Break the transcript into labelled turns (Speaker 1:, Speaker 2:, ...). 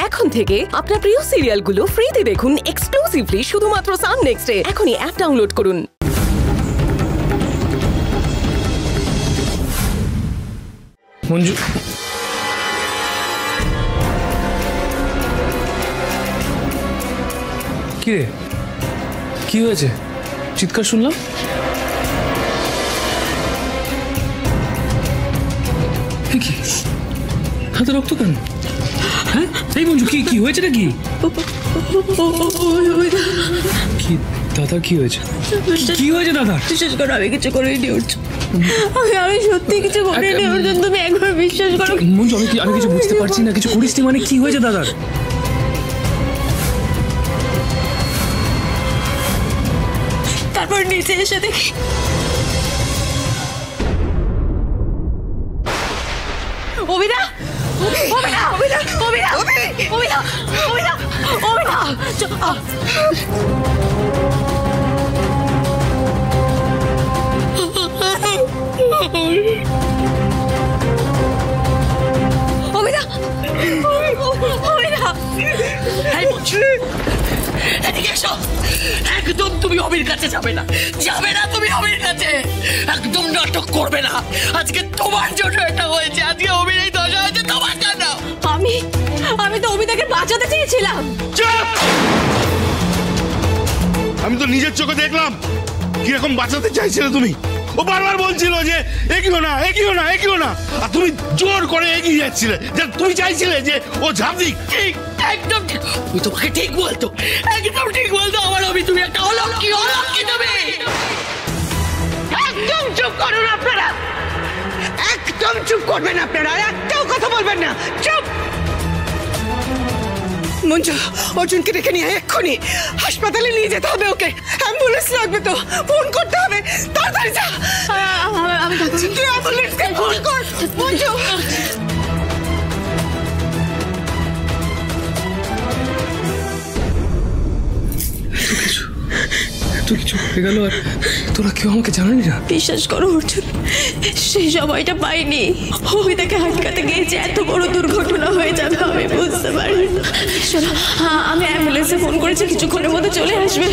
Speaker 1: এখন থেকে আপনার প্রিয় সিরিয়ালগুলো ফ্রিতে দেখুন এক্সক্লুসিভলি শুধুমাত্র সান নেক্সটে। এখনই অ্যাপ ডাউনলোড করুন।
Speaker 2: মঞ্জু, কি রে, কি হয়েছে? চিৎকার শুনলাম। কি হাতে রক্ত কেন? হ্যাঁ এই মঞ্জু, কি কি হয়েছে নাকি? কি দাদা, কি হয়েছে? কি হয়েছে দাদা?
Speaker 3: বিশ্বাস করো, আমি কিছু করিনি। আমি সত্যি কিছু করিনি অর্জুন, তুমি একবার বিশ্বাস করো।
Speaker 2: মঞ্জু, আমি কিছু বুঝতে পারছি না। কিছু করিস নি মানে? কি হয়েছে দাদার?
Speaker 3: তারপর নিচে এসে দেখি অভিদা, অভিদা, অভিদা, অভিদা, অভিদা, অভিদা, অভিদা, অভিদা, অভিদা,
Speaker 4: এই মঞ্জু, এদিকে এসো। একদম তুমি অমির কাছে যাবে না, যাবে না তুমি অমির কাছে। একদম নাটক করবে না। আজকে তোমার জন্য এটা হয়েছে, আজকে অমির এই দশা হয়েছে তোমার জন্য।
Speaker 3: আমি তো অভিদাকে বাঁচাতে চেয়েছিলাম।
Speaker 5: আমি তো নিজের চোখে দেখলাম কিরকম বাঁচাতে চাইছিলে তুমি। ও বারবার বলছিল যে এগিও না, এগিও না, এগিও না, আর তুমি জোর করে এগিয়ে যাচ্ছিলে। তুমি চাইছিলে যে ও ঝাঁপ দিক।
Speaker 4: ঠিক, একদম ঠিক। আমি তোমাকে ঠিক বলতো, একদম ঠিক বলতো। আমার অমি, তুমি একটা অলক্ষী, অলক্ষী তুমি। একদম চুপ করুন আপনারা, একদম চুপ করবেন আপনারা, একটাও কথা বলবেন না। চুপ। মঞ্জু, অর্জুনকে রেখে নিয়ে এক্ষুনি হাসপাতালে নিয়ে যেতে হবে। ওকে অ্যাম্বুলেন্স লাগবে, তো ফোন করতে হবে। তাড়াতাড়ি যা।
Speaker 3: আমি যাচ্ছি।
Speaker 4: তুই অ্যাম্বুলেন্সকে ফোন কর। মঞ্জু,
Speaker 2: তুই কিছু হয়ে গেল আর তোরা কেউ আমাকে জানালি না?
Speaker 3: বিশ্বাস করো অর্জুন, সেই সময়টা পাইনি। অভিদাকে আটকাতে গিয়েছে, এত বড় দুর্ঘটনা হয়ে যাবে আমি বুঝতে পারি। শোনো, আমি অ্যাম্বুলেন্সে ফোন করেছি, কিছুক্ষণের মধ্যে চলে আসবে।